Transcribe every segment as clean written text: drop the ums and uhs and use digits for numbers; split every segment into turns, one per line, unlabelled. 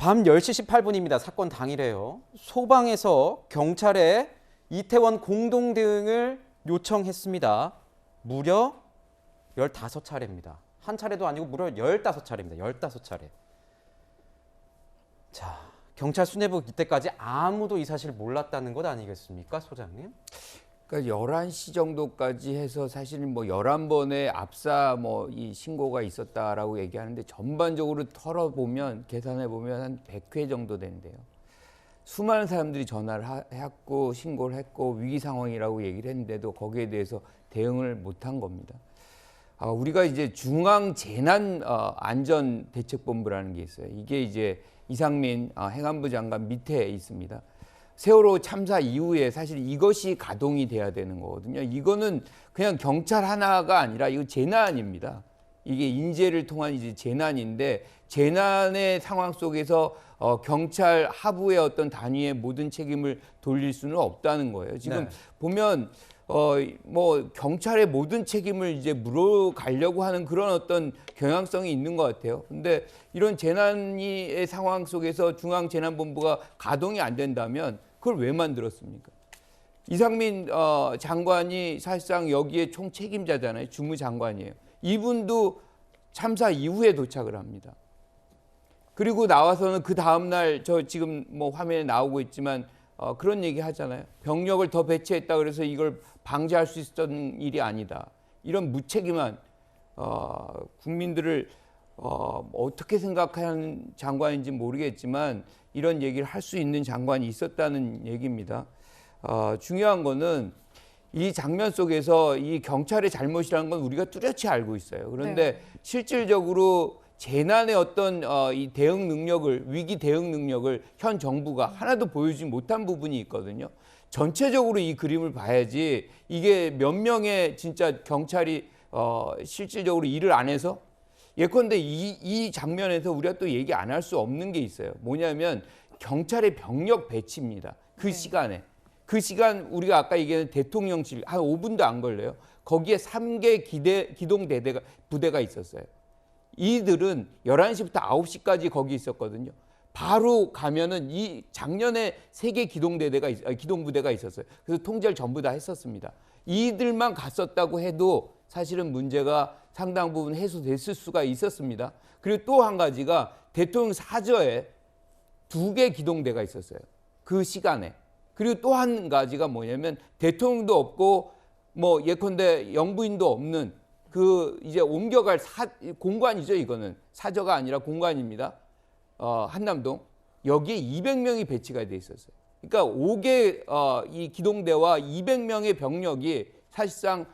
밤 10시 18분입니다. 사건 당일에요. 소방에서 경찰에 이태원 공동 대응을 요청했습니다. 무려 15차례입니다. 한 차례도 아니고 무려 15차례입니다. 15차례. 자, 경찰 수뇌부 이때까지 아무도 이 사실 몰랐다는 것 아니겠습니까, 소장님?
그러니까 11시 정도까지 해서 사실은 뭐 11번의 압사 이 신고가 있었다라고 얘기하는데 전반적으로 털어보면 계산해보면 한 100회 정도 된대요. 수많은 사람들이 전화를 했고 신고를 했고 위기 상황이라고 얘기를 했는데도 거기에 대해서 대응을 못한 겁니다. 우리가 이제 중앙재난안전대책본부라는 게 있어요. 이게 이제 이상민 행안부 장관 밑에 있습니다. 세월호 참사 이후에 사실 이것이 가동이 돼야 되는 거거든요. 이거는 그냥 경찰 하나가 아니라 이거 재난입니다. 이게 인재를 통한 이제 재난인데 재난의 상황 속에서 경찰 하부의 어떤 단위의 모든 책임을 돌릴 수는 없다는 거예요. 지금
네.
보면 경찰의 모든 책임을 이제 물어가려고 하는 그런 어떤 경향성이 있는 것 같아요. 근데 이런 재난의 상황 속에서 중앙재난본부가 가동이 안 된다면 그걸 왜 만들었습니까? 이상민 장관이 사실상 여기에 총책임자잖아요. 주무장관이에요. 이분도 참사 이후에 도착을 합니다. 그리고 나와서는 그 다음날 저 지금 화면에 나오고 있지만 그런 얘기 하잖아요. 병력을 더 배치했다 그래서 이걸 방지할 수 있었던 일이 아니다. 이런 무책임한 국민들을 어떻게 생각하는 장관인지 모르겠지만 이런 얘기를 할 수 있는 장관이 있었다는 얘기입니다. 중요한 거는 이 장면 속에서 이 경찰의 잘못이라는 건 우리가 뚜렷이 알고 있어요. 그런데
네.
실질적으로 재난의 어떤 이 대응 능력을 위기 대응 능력을 현 정부가 하나도 보여주지 못한 부분이 있거든요. 전체적으로 이 그림을 봐야지 이게 몇 명의 진짜 경찰이 실질적으로 일을 안 해서 예컨대 이 장면에서 우리가 또 얘기 안 할 수 없는 게 있어요. 뭐냐면 경찰의 병력 배치입니다. 그 시간에. 그 시간 우리가 아까 얘기한 대통령실 한 5분도 안 걸려요. 거기에 3개 기동 부대가 있었어요. 이들은 11시부터 9시까지 거기 있었거든요. 바로 가면은 이 작년에 3개 기동부대가 있었어요. 그래서 통제를 전부 다 했었습니다. 이들만 갔었다고 해도 사실은 문제가 상당 부분 해소됐을 수가 있었습니다. 그리고 또 한 가지가 대통령 사저에 2개 기동대가 있었어요. 그 시간에. 그리고 또 한 가지가 뭐냐면 대통령도 없고 예컨대 영부인도 없는 그 이제 옮겨갈 공관이죠. 이거는 사저가 아니라 공관입니다. 한남동 여기에 200명이 배치가 돼 있었어요. 그러니까 5개 이 기동대와 200명의 병력이 사실상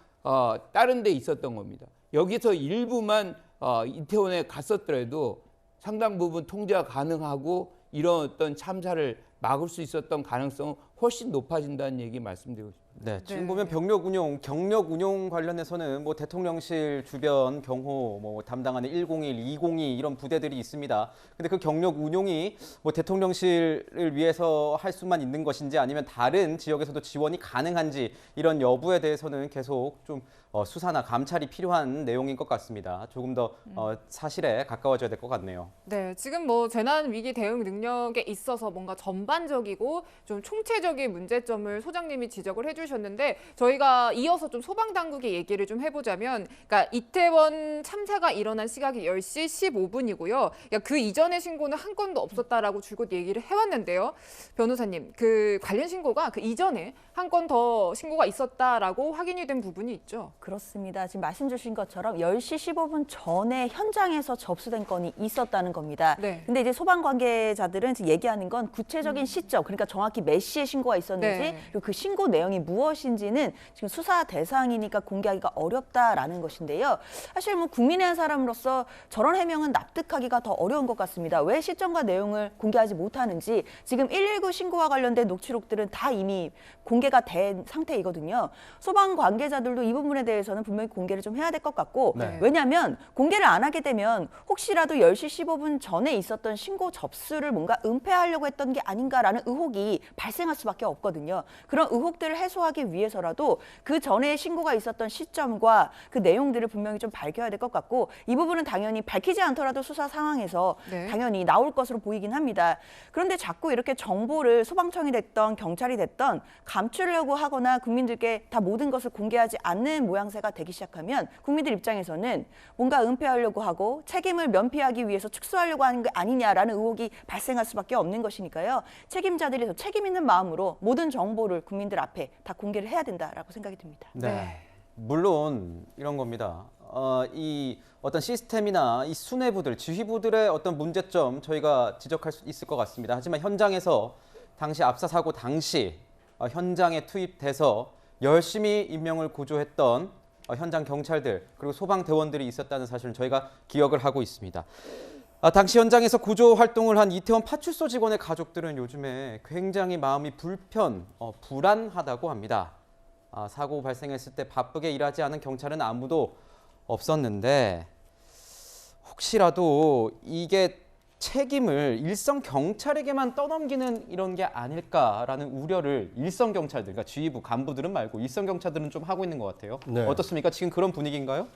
다른 데 있었던 겁니다. 여기서 일부만 이태원에 갔었더라도 상당 부분 통제가 가능하고 이런 어떤 참사를 막을 수 있었던 가능성은 훨씬 높아진다는 얘기 말씀드리고 싶습니다.
네, 지금
네.
보면 경력 운용 관련해서는 대통령실 주변 경호 담당하는 101, 202 이런 부대들이 있습니다. 근데 그 경력 운용이 대통령실을 위해서 할 수만 있는 것인지 아니면 다른 지역에서도 지원이 가능한지 이런 여부에 대해서는 계속 좀 수사나 감찰이 필요한 내용인 것 같습니다. 조금 더 사실에 가까워져야 될 것 같네요.
네, 지금 재난 위기 대응 능력에 있어서 뭔가 전반적이고 좀 총체적인 문제점을 소장님이 지적을 해주셨는데 저희가 이어서 좀 소방당국의 얘기를 좀 해보자면, 그러니까 이태원 참사가 일어난 시각이 10시 15분이고요. 그러니까 그 이전의 신고는 한 건도 없었다라고 줄곧 얘기를 해왔는데요. 변호사님, 그 관련 신고가 그 이전에 한 건 더 신고가 있었다라고 확인이 된 부분이 있죠.
그렇습니다. 지금 말씀 주신 것처럼 10시 15분 전에 현장에서 접수된 건이 있었다는 겁니다.
네.
근데 이제 소방 관계자들은 지금 얘기하는 건 구체적인 시점, 그러니까 정확히 몇 시에 신고가 있었는지
네.
그리고 그 신고 내용이 무엇인지는 지금 수사 대상이니까 공개하기가 어렵다라는 것인데요. 사실 국민의 한 사람으로서 저런 해명은 납득하기가 더 어려운 것 같습니다. 왜 시점과 내용을 공개하지 못하는지 지금 119 신고와 관련된 녹취록들은 다 이미 공개가 된 상태이거든요. 소방 관계자들도 이 부분에 대해 대해서는 분명히 공개를 좀 해야 될 것 같고
네.
왜냐하면 공개를 안 하게 되면 혹시라도 10시 15분 전에 있었던 신고 접수를 뭔가 은폐하려고 했던 게 아닌가라는 의혹이 발생할 수밖에 없거든요. 그런 의혹들을 해소하기 위해서라도 그 전에 신고가 있었던 시점과 그 내용들을 분명히 좀 밝혀야 될 것 같고 이 부분은 당연히 밝히지 않더라도 수사 상황에서
네.
당연히 나올 것으로 보이긴 합니다. 그런데 자꾸 이렇게 정보를 소방청이 됐던 경찰이 됐던 감추려고 하거나 국민들께 다 모든 것을 공개하지 않는 모양새가 되기 시작하면 국민들 입장에서는 뭔가 은폐하려고 하고 책임을 면피하기 위해서 축소하려고 하는 게 아니냐라는 의혹이 발생할 수밖에 없는 것이니까요. 책임자들이 더 책임 있는 마음으로 모든 정보를 국민들 앞에 다 공개를 해야 된다라고 생각이 듭니다.
네. 물론 이런 겁니다. 이 어떤 시스템이나 이 수뇌부들, 지휘부들의 어떤 문제점 저희가 지적할 수 있을 것 같습니다. 하지만 현장에서 당시 압사 사고 당시 현장에 투입돼서 열심히 인명을 구조했던 현장 경찰들 그리고 소방대원들이 있었다는 사실을 저희가 기억을 하고 있습니다. 당시 현장에서 구조 활동을 한 이태원 파출소 직원의 가족들은 요즘에 굉장히 마음이 불안하다고 합니다. 사고 발생했을 때 바쁘게 일하지 않은 경찰은 아무도 없었는데 혹시라도 이게 책임을 일선 경찰에게만 떠넘기는 이런 게 아닐까라는 우려를 일선 경찰들, 그러니까 지휘부 간부들은 말고 일선 경찰들은 좀 하고 있는 것 같아요.
네.
어떻습니까? 지금 그런 분위기인가요?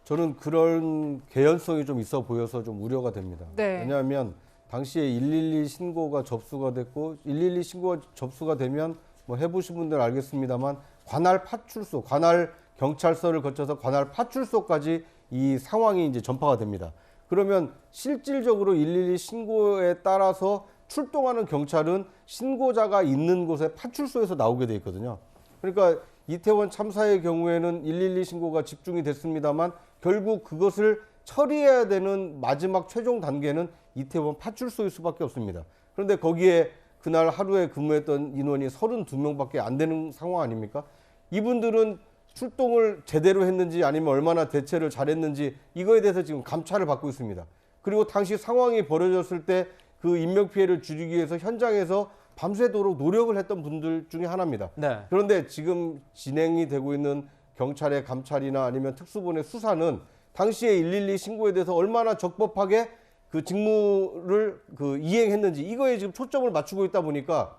저는 그런 개연성이 좀 있어 보여서 좀 우려가 됩니다.
네.
왜냐하면 당시에 112 신고가 접수가 됐고 112 신고가 접수가 되면 뭐 해보신 분들 알겠습니다만 관할 파출소, 관할 경찰서를 거쳐서 관할 파출소까지 이 상황이 이제 전파가 됩니다. 그러면 실질적으로 112 신고에 따라서 출동하는 경찰은 신고자가 있는 곳에 파출소에서 나오게 돼 있거든요. 그러니까 이태원 참사의 경우에는 112 신고가 집중이 됐습니다만 결국 그것을 처리해야 되는 마지막 최종 단계는 이태원 파출소일 수밖에 없습니다. 그런데 거기에 그날 하루에 근무했던 인원이 32명밖에 안 되는 상황 아닙니까? 이분들은 출동을 제대로 했는지 아니면 얼마나 대처를 잘했는지 이거에 대해서 지금 감찰을 받고 있습니다. 그리고 당시 상황이 벌어졌을 때 그 인명피해를 줄이기 위해서 현장에서 밤새도록 노력을 했던 분들 중에 하나입니다.
네.
그런데 지금 진행이 되고 있는 경찰의 감찰이나 아니면 특수본의 수사는 당시에 112 신고에 대해서 얼마나 적법하게 그 직무를 이행했는지 이거에 지금 초점을 맞추고 있다 보니까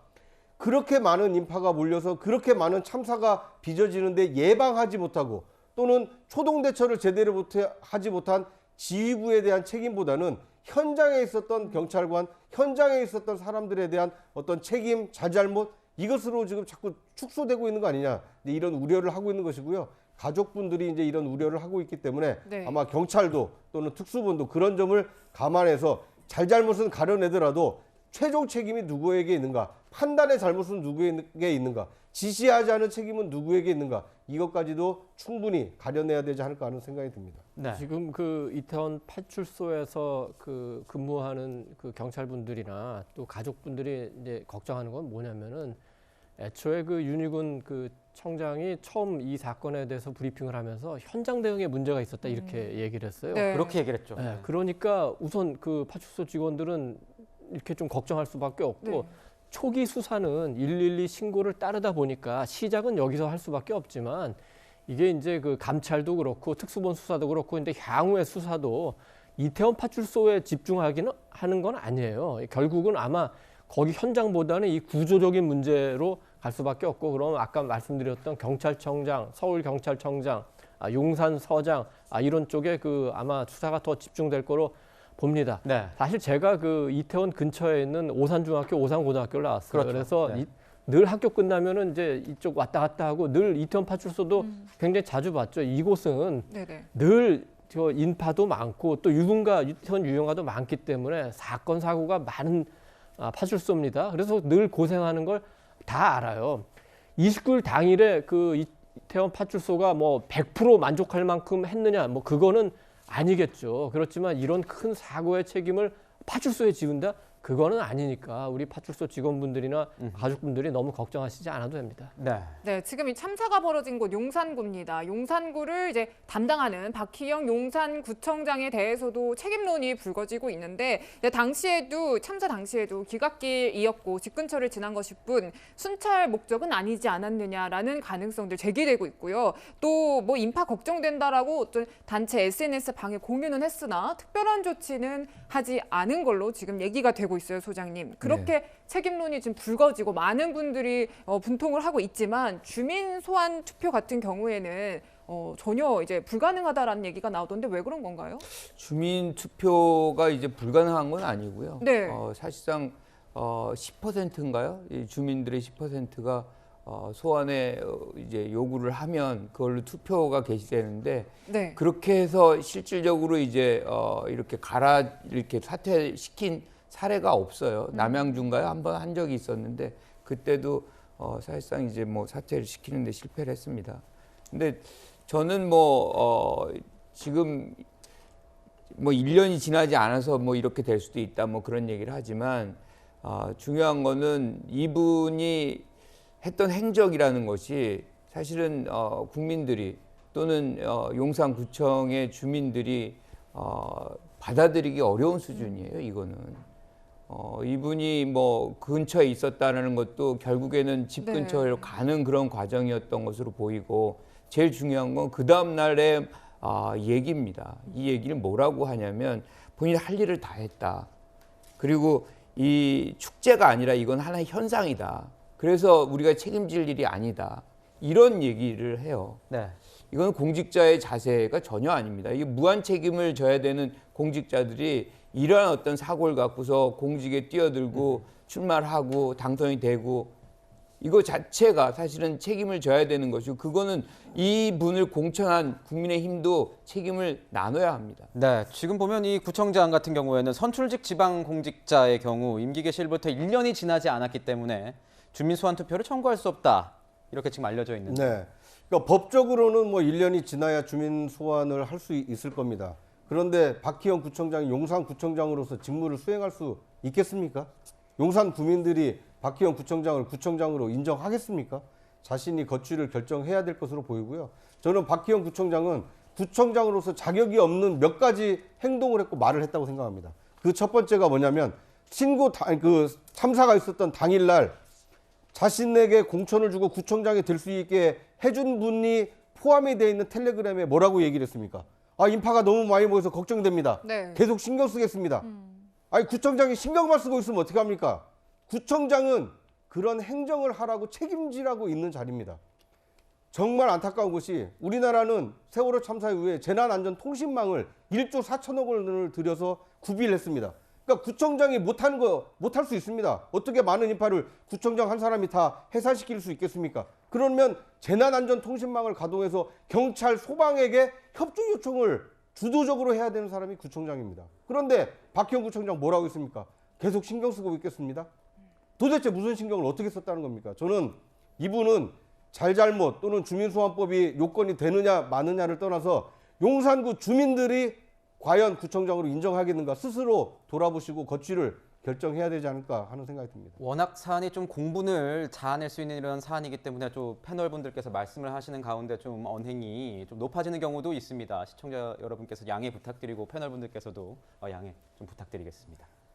그렇게 많은 인파가 몰려서 그렇게 많은 참사가 빚어지는데 예방하지 못하고 또는 초동 대처를 제대로 하지 못한 지휘부에 대한 책임보다는 현장에 있었던 경찰관, 현장에 있었던 사람들에 대한 어떤 책임, 잘잘못 이것으로 지금 자꾸 축소되고 있는 거 아니냐 이런 우려를 하고 있는 것이고요. 가족분들이 이제 이런 우려를 하고 있기 때문에
네.
아마 경찰도 또는 특수본도 그런 점을 감안해서 잘잘못은 가려내더라도 최종 책임이 누구에게 있는가, 판단의 잘못은 누구에게 있는가, 지시하지 않은 책임은 누구에게 있는가 이것까지도 충분히 가려내야 되지 않을까 하는 생각이 듭니다.
네.
지금 그 이태원 파출소에서 그 근무하는 그 경찰분들이나 또 가족분들이 이제 걱정하는 건 뭐냐면은 애초에 그 윤희군 그 청장이 처음 이 사건에 대해서 브리핑을 하면서 현장 대응에 문제가 있었다 이렇게 얘기를 했어요.
네.
그렇게 얘기를 했죠.
네, 그러니까 우선 그 파출소 직원들은 이렇게 좀 걱정할 수밖에 없고
네.
초기 수사는 112 신고를 따르다 보니까 시작은 여기서 할 수밖에 없지만 이게 이제 그 감찰도 그렇고 특수본 수사도 그렇고 근데 향후의 수사도 이태원 파출소에 집중하기는 하는 건 아니에요. 결국은 아마 거기 현장보다는 이 구조적인 문제로 갈 수밖에 없고 그럼 아까 말씀드렸던 경찰청장, 서울경찰청장, 용산서장 이런 쪽에 그 아마 수사가 더 집중될 거로 봅니다.
네.
사실 제가 그 이태원 근처에 있는 오산중학교, 오산고등학교를 나왔어요.
그렇죠.
그래서
네.
늘 학교 끝나면은 이제 이쪽 왔다 갔다 하고 늘 이태원 파출소도 굉장히 자주 봤죠. 이곳은
네네.
늘 저 인파도 많고 또 이태원 유흥가도 많기 때문에 사건 사고가 많은 파출소입니다. 그래서 늘 고생하는 걸 다 알아요. 29일 당일에 그 이태원 파출소가 뭐 100% 만족할 만큼 했느냐 뭐 그거는 아니겠죠. 그렇지만 이런 큰 사고의 책임을 파출소에 지운다? 그거는 아니니까 우리 파출소 직원분들이나 가족분들이 너무 걱정하시지 않아도 됩니다.
네.
네, 지금 이 참사가 벌어진 곳 용산구입니다. 용산구를 이제 담당하는 박희영 용산구청장에 대해서도 책임론이 불거지고 있는데 당시에도 참사 당시에도 귀갓길이었고 집 근처를 지난 것일 뿐 순찰 목적은 아니지 않았느냐라는 가능성들 제기되고 있고요. 또 뭐 인파 걱정된다라고 어떤 단체 SNS 방에 공유는 했으나 특별한 조치는 하지 않은 걸로 지금 얘기가 되고 있어요, 소장님. 그렇게 책임론이 지금 불거지고 많은 분들이 분통을 하고 있지만 주민 소환 투표 같은 경우에는 전혀 이제 불가능하다라는 얘기가 나오던데 왜 그런 건가요?
주민 투표가 이제 불가능한 건 아니고요.
네.
사실상 10%인가요? 주민들의 10%가 소환에 이제 요구를 하면 그걸로 투표가 개시되는데
네.
그렇게 해서 실질적으로 이제 이렇게 이렇게 사퇴시킨 사례가 없어요. 남양주인가요? 한번 한 적이 있었는데 그때도 사실상 이제 뭐 사퇴를 시키는데 실패를 했습니다. 근데 저는 지금 1년이 지나지 않아서 이렇게 될 수도 있다 그런 얘기를 하지만 중요한 거는 이분이 했던 행적이라는 것이 사실은 국민들이 또는 용산구청의 주민들이 받아들이기 어려운 수준이에요. 이거는 이분이 근처에 있었다는 것도 결국에는 집 근처로 가는 그런 과정이었던 것으로 보이고 제일 중요한 건 그 다음 날의 얘기입니다. 이 얘기를 뭐라고 하냐면 본인이 할 일을 다 했다. 그리고 이 축제가 아니라 이건 하나의 현상이다. 그래서 우리가 책임질 일이 아니다. 이런 얘기를 해요.
네.
이건 공직자의 자세가 전혀 아닙니다. 이게 무한 책임을 져야 되는 공직자들이 이러한 어떤 사고를 갖고서 공직에 뛰어들고 출마를 하고 당선이 되고 이거 자체가 사실은 책임을 져야 되는 것이고 그거는 이분을 공천한 국민의힘도 책임을 나눠야 합니다.
네, 지금 보면 이 구청장 같은 경우에는 선출직 지방 공직자의 경우 임기 개시일부터 1년이 지나지 않았기 때문에 주민 소환 투표를 청구할 수 없다. 이렇게 지금 알려져 있는데.
네. 그러니까 법적으로는 1년이 지나야 주민 소환을 할 수 있을 겁니다. 그런데 박희영 구청장이 용산구청장으로서 직무를 수행할 수 있겠습니까? 용산 구민들이 박희영 구청장을 구청장으로 인정하겠습니까? 자신이 거취를 결정해야 될 것으로 보이고요. 저는 박희영 구청장은 구청장으로서 자격이 없는 몇 가지 행동을 했고 말을 했다고 생각합니다. 그 첫 번째가 뭐냐면 참사가 있었던 당일날 자신에게 공천을 주고 구청장이 될 수 있게 해준 분이 포함이 되어 있는 텔레그램에 뭐라고 얘기를 했습니까? 인파가 너무 많이 모여서 걱정됩니다.
네.
계속 신경 쓰겠습니다. 구청장이 신경만 쓰고 있으면 어떻게 합니까? 구청장은 그런 행정을 하라고 책임지라고 있는 자리입니다. 정말 안타까운 것이 우리나라는 세월호 참사 이후에 재난안전통신망을 1조 4천억 원을 들여서 구비를 했습니다. 그러니까 구청장이 못할 수 있습니다. 어떻게 많은 인파를 구청장 한 사람이 다 해산시킬 수 있겠습니까? 그러면 재난안전통신망을 가동해서 경찰, 소방에게 협조 요청을 주도적으로 해야 되는 사람이 구청장입니다. 그런데 박희영 구청장 뭐라고 했습니까? 계속 신경 쓰고 있겠습니다. 도대체 무슨 신경을 어떻게 썼다는 겁니까? 저는 이분은 잘잘못 또는 주민소환법이 요건이 되느냐 마느냐를 떠나서 용산구 주민들이 과연 구청장으로 인정하겠는가 스스로 돌아보시고 거취를 결정해야 되지 않을까 하는 생각이 듭니다.
워낙 사안이 좀 공분을 자아낼 수 있는 이런 사안이기 때문에 좀 패널분들께서 말씀을 하시는 가운데 좀 언행이 좀 높아지는 경우도 있습니다. 시청자 여러분께서 양해 부탁드리고 패널분들께서도 양해 좀 부탁드리겠습니다.